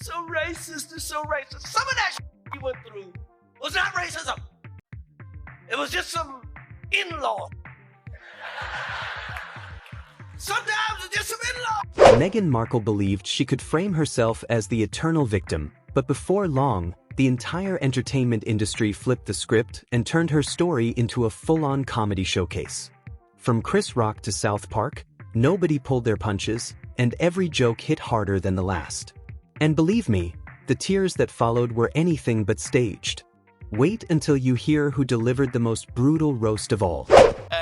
so racist, they're so racist. Some of that you went through was not racism. It was just some in-law. Sometimes it's just some in-law. Meghan Markle believed she could frame herself as the eternal victim, but before long, the entire entertainment industry flipped the script and turned her story into a full-on comedy showcase. From Chris Rock to South Park, nobody pulled their punches, and every joke hit harder than the last. And believe me, the tears that followed were anything but staged. Wait until you hear who delivered the most brutal roast of all.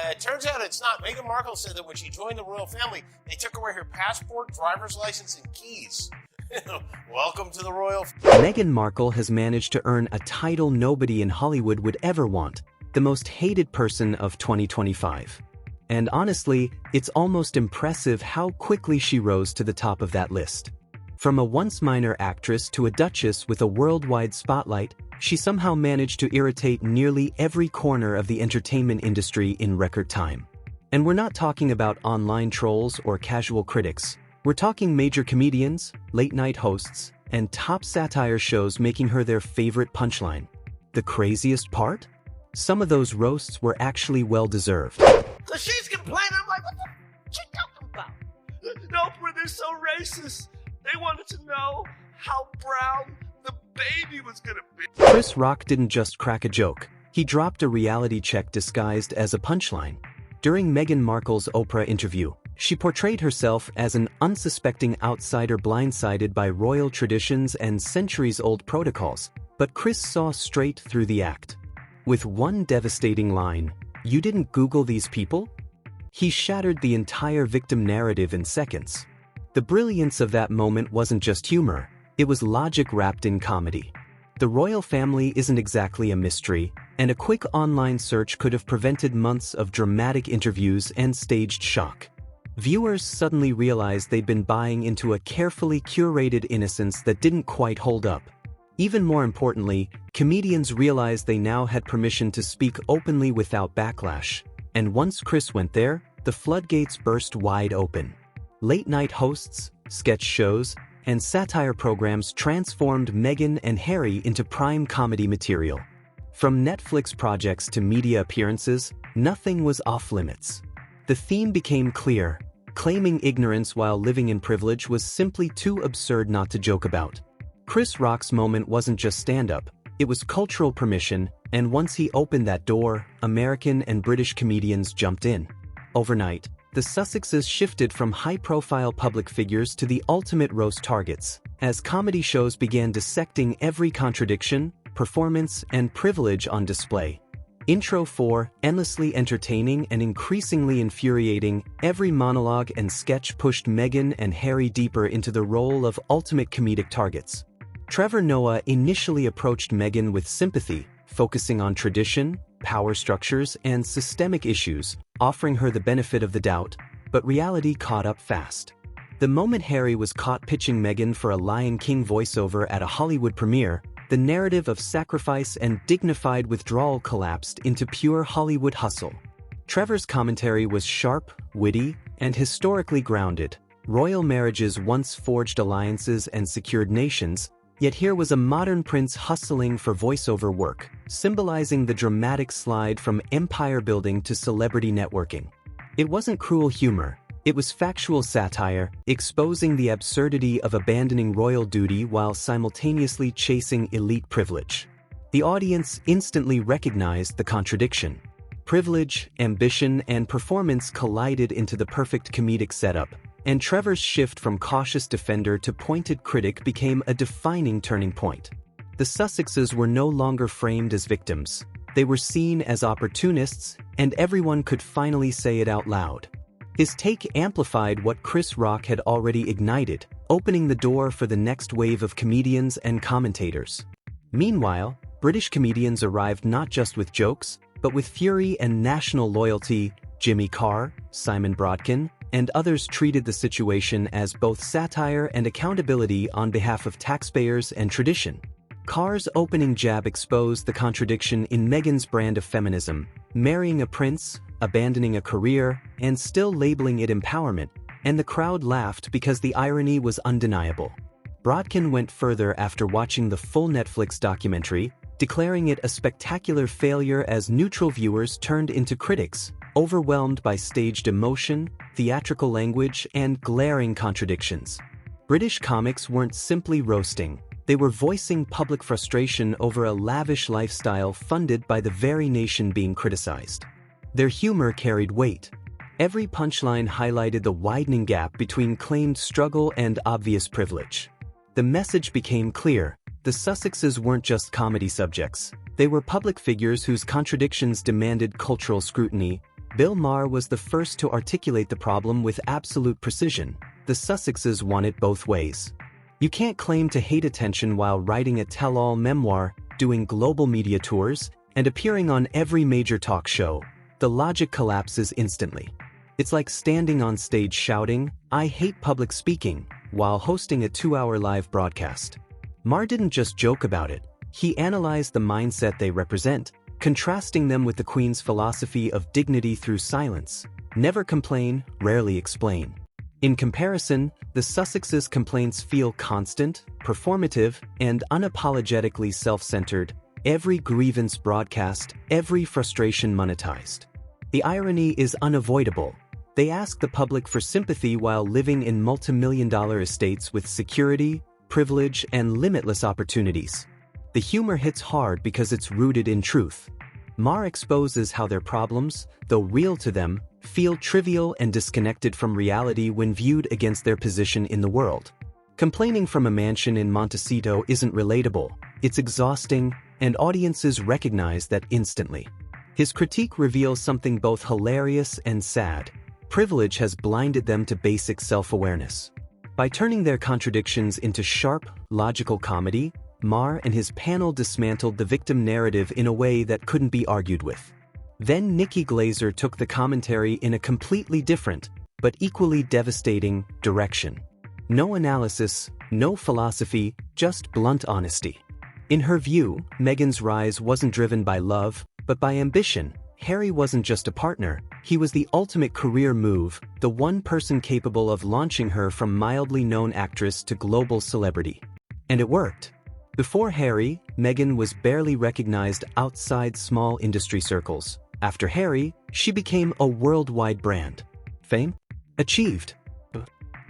It turns out it's not. Meghan Markle said that when she joined the royal family, they took away her passport, driver's license, and keys. Welcome to the royal family. Meghan Markle has managed to earn a title nobody in Hollywood would ever want, the most hated person of 2025. And honestly, it's almost impressive how quickly she rose to the top of that list. From a once minor actress to a duchess with a worldwide spotlight, she somehow managed to irritate nearly every corner of the entertainment industry in record time. And we're not talking about online trolls or casual critics. We're talking major comedians, late-night hosts, and top satire shows making her their favorite punchline. The craziest part? Some of those roasts were actually well-deserved. So she's complaining, I'm like, what the f*** she talking about? No, they're so racist. They wanted to know how brown the baby was gonna be. Chris Rock didn't just crack a joke. He dropped a reality check disguised as a punchline. During Meghan Markle's Oprah interview, she portrayed herself as an unsuspecting outsider blindsided by royal traditions and centuries-old protocols, but Chris saw straight through the act. With one devastating line, "You didn't Google these people?" He shattered the entire victim narrative in seconds. The brilliance of that moment wasn't just humor, it was logic wrapped in comedy. The royal family isn't exactly a mystery, and a quick online search could have prevented months of dramatic interviews and staged shock. Viewers suddenly realized they'd been buying into a carefully curated innocence that didn't quite hold up. Even more importantly, comedians realized they now had permission to speak openly without backlash. And once Chris went there, the floodgates burst wide open. Late-night hosts, sketch shows, and satire programs transformed Meghan and Harry into prime comedy material. From Netflix projects to media appearances, nothing was off-limits. The theme became clear: claiming ignorance while living in privilege was simply too absurd not to joke about. Chris Rock's moment wasn't just stand-up, it was cultural permission, and once he opened that door, American and British comedians jumped in. Overnight, the Sussexes shifted from high-profile public figures to the ultimate roast targets, as comedy shows began dissecting every contradiction, performance, and privilege on display. Intro 4, endlessly entertaining and increasingly infuriating, every monologue and sketch pushed Meghan and Harry deeper into the role of ultimate comedic targets. Trevor Noah initially approached Meghan with sympathy, focusing on tradition, power structures, and systemic issues, offering her the benefit of the doubt, but reality caught up fast. The moment Harry was caught pitching Meghan for a Lion King voiceover at a Hollywood premiere, the narrative of sacrifice and dignified withdrawal collapsed into pure Hollywood hustle. Trevor's commentary was sharp, witty, and historically grounded. Royal marriages once forged alliances and secured nations, yet here was a modern prince hustling for voiceover work, symbolizing the dramatic slide from empire building to celebrity networking. It wasn't cruel humor, it was factual satire, exposing the absurdity of abandoning royal duty while simultaneously chasing elite privilege. The audience instantly recognized the contradiction. Privilege, ambition, and performance collided into the perfect comedic setup, and Trevor's shift from cautious defender to pointed critic became a defining turning point. The Sussexes were no longer framed as victims. They were seen as opportunists, and everyone could finally say it out loud. His take amplified what Chris Rock had already ignited, opening the door for the next wave of comedians and commentators. Meanwhile, British comedians arrived not just with jokes, but with fury and national loyalty. Jimmy Carr, Simon Brodkin, and others treated the situation as both satire and accountability on behalf of taxpayers and tradition. Carr's opening jab exposed the contradiction in Meghan's brand of feminism, marrying a prince, abandoning a career, and still labeling it empowerment, and the crowd laughed because the irony was undeniable. Brodkin went further after watching the full Netflix documentary, declaring it a spectacular failure as neutral viewers turned into critics, overwhelmed by staged emotion, theatrical language, and glaring contradictions. British comics weren't simply roasting, they were voicing public frustration over a lavish lifestyle funded by the very nation being criticized. Their humor carried weight. Every punchline highlighted the widening gap between claimed struggle and obvious privilege. The message became clear: the Sussexes weren't just comedy subjects, they were public figures whose contradictions demanded cultural scrutiny. Bill Maher was the first to articulate the problem with absolute precision: the Sussexes want it both ways. You can't claim to hate attention while writing a tell-all memoir, doing global media tours, and appearing on every major talk show. The logic collapses instantly. It's like standing on stage shouting, "I hate public speaking," while hosting a 2-hour live broadcast. Maher didn't just joke about it, he analyzed the mindset they represent, contrasting them with the Queen's philosophy of dignity through silence: never complain, rarely explain. In comparison, the Sussexes' complaints feel constant, performative, and unapologetically self-centered, every grievance broadcast, every frustration monetized. The irony is unavoidable. They ask the public for sympathy while living in multi-million-dollar estates with security, privilege, and limitless opportunities. The humor hits hard because it's rooted in truth. Maher exposes how their problems, though real to them, feel trivial and disconnected from reality when viewed against their position in the world. Complaining from a mansion in Montecito isn't relatable, it's exhausting, and audiences recognize that instantly. His critique reveals something both hilarious and sad: privilege has blinded them to basic self-awareness. By turning their contradictions into sharp, logical comedy, Maher and his panel dismantled the victim narrative in a way that couldn't be argued with. Then Nikki Glaser took the commentary in a completely different, but equally devastating, direction. No analysis, no philosophy, just blunt honesty. In her view, Meghan's rise wasn't driven by love, but by ambition. Harry wasn't just a partner, he was the ultimate career move, the one person capable of launching her from mildly known actress to global celebrity. And it worked. Before Harry, Meghan was barely recognized outside small industry circles. After Harry, she became a worldwide brand. Fame? Achieved.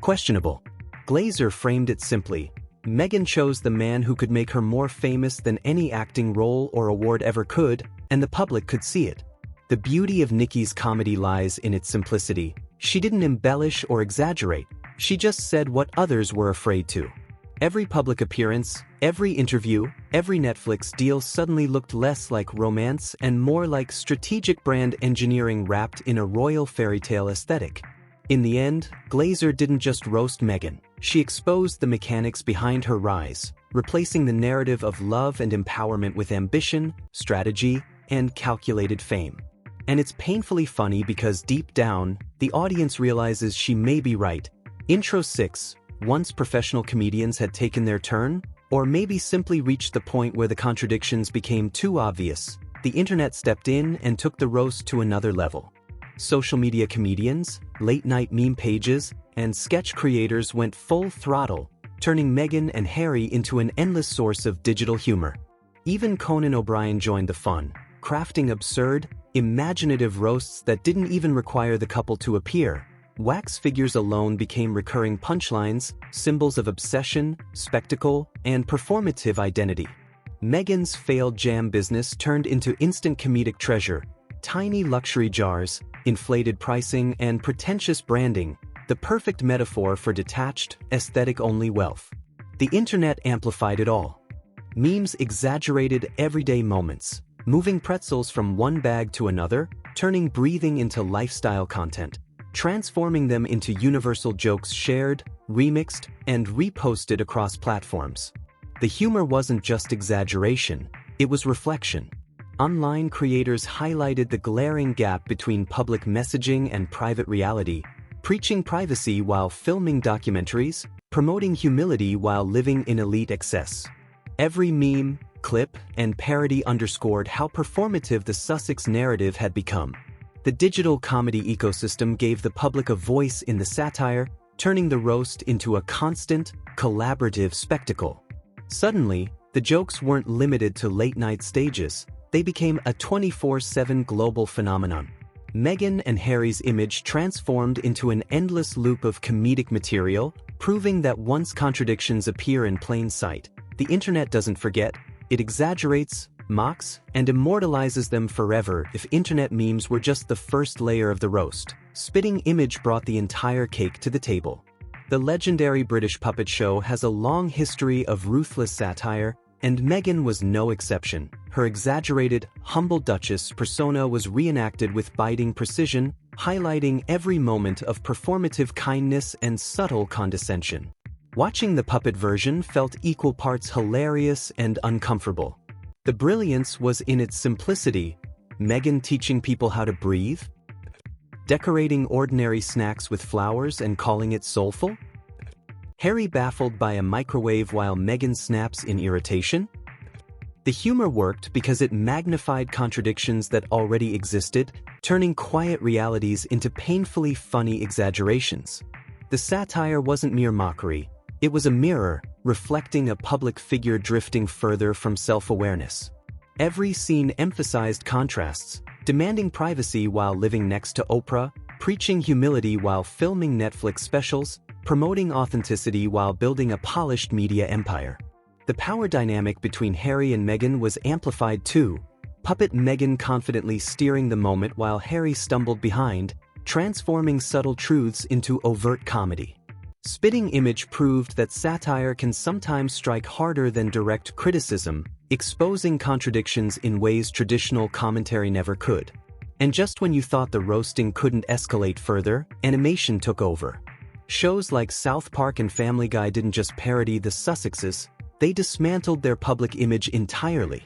Questionable. Glaser framed it simply: Meghan chose the man who could make her more famous than any acting role or award ever could, and the public could see it. The beauty of Nikki's comedy lies in its simplicity. She didn't embellish or exaggerate, she just said what others were afraid to. Every public appearance, every interview, every Netflix deal suddenly looked less like romance and more like strategic brand engineering wrapped in a royal fairy tale aesthetic. In the end, Glaser didn't just roast Meghan, she exposed the mechanics behind her rise, replacing the narrative of love and empowerment with ambition, strategy, and calculated fame. And it's painfully funny because deep down, the audience realizes she may be right. Intro 6, once professional comedians had taken their turn, or maybe simply reached the point where the contradictions became too obvious, the internet stepped in and took the roast to another level. Social media comedians, late-night meme pages, and sketch creators went full throttle, turning Meghan and Harry into an endless source of digital humor. Even Conan O'Brien joined the fun, crafting absurd, imaginative roasts that didn't even require the couple to appear. Wax figures alone became recurring punchlines, symbols of obsession, spectacle, and performative identity. Meghan's failed jam business turned into instant comedic treasure: tiny luxury jars, inflated pricing, and pretentious branding, the perfect metaphor for detached, aesthetic-only wealth. The internet amplified it all. Memes exaggerated everyday moments, moving pretzels from one bag to another, turning breathing into lifestyle content, transforming them into universal jokes shared, remixed, and reposted across platforms. The humor wasn't just exaggeration, it was reflection. Online creators highlighted the glaring gap between public messaging and private reality, preaching privacy while filming documentaries, promoting humility while living in elite excess. Every meme, clip, and parody underscored how performative the Sussex narrative had become. The digital comedy ecosystem gave the public a voice in the satire, turning the roast into a constant, collaborative spectacle. Suddenly, the jokes weren't limited to late-night stages. They became a 24/7 global phenomenon. Meghan and Harry's image transformed into an endless loop of comedic material, proving that once contradictions appear in plain sight, the internet doesn't forget, it exaggerates, mocks, and immortalizes them forever. If internet memes were just the first layer of the roast, Spitting Image brought the entire cake to the table. The legendary British puppet show has a long history of ruthless satire, and Meghan was no exception. Her exaggerated, humble Duchess persona was reenacted with biting precision, highlighting every moment of performative kindness and subtle condescension. Watching the puppet version felt equal parts hilarious and uncomfortable. The brilliance was in its simplicity. Meghan teaching people how to breathe? Decorating ordinary snacks with flowers and calling it soulful? Harry baffled by a microwave while Meghan snaps in irritation? The humor worked because it magnified contradictions that already existed, turning quiet realities into painfully funny exaggerations. The satire wasn't mere mockery, it was a mirror, reflecting a public figure drifting further from self-awareness. Every scene emphasized contrasts, demanding privacy while living next to Oprah, preaching humility while filming Netflix specials, promoting authenticity while building a polished media empire. The power dynamic between Harry and Meghan was amplified too, puppet Meghan confidently steering the moment while Harry stumbled behind, transforming subtle truths into overt comedy. Spitting Image proved that satire can sometimes strike harder than direct criticism, exposing contradictions in ways traditional commentary never could. And just when you thought the roasting couldn't escalate further, animation took over. Shows like South Park and Family Guy didn't just parody the Sussexes, they dismantled their public image entirely.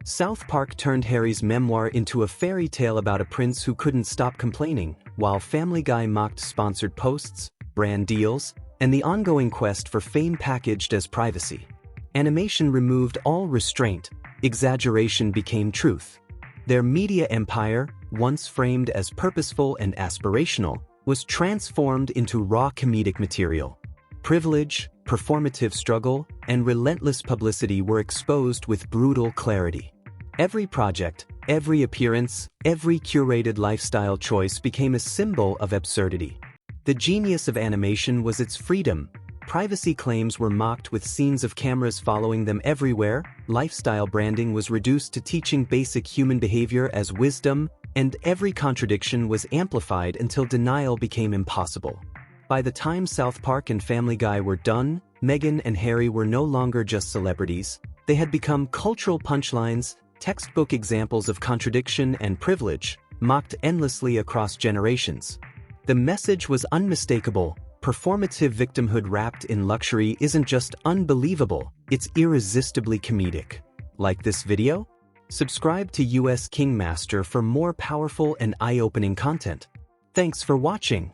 South Park turned Harry's memoir into a fairy tale about a prince who couldn't stop complaining, while Family Guy mocked sponsored posts, brand deals, and the ongoing quest for fame packaged as privacy. Animation removed all restraint, exaggeration became truth. Their media empire, once framed as purposeful and aspirational, was transformed into raw comedic material. Privilege, performative struggle, and relentless publicity were exposed with brutal clarity. Every project, every appearance, every curated lifestyle choice became a symbol of absurdity. The genius of animation was its freedom. Privacy claims were mocked with scenes of cameras following them everywhere, lifestyle branding was reduced to teaching basic human behavior as wisdom, and every contradiction was amplified until denial became impossible. By the time South Park and Family Guy were done, Meghan and Harry were no longer just celebrities. They had become cultural punchlines, textbook examples of contradiction and privilege, mocked endlessly across generations. The message was unmistakable. Performative victimhood wrapped in luxury isn't just unbelievable, it's irresistibly comedic. Like this video? Subscribe to US Kingmaster for more powerful and eye-opening content. Thanks for watching.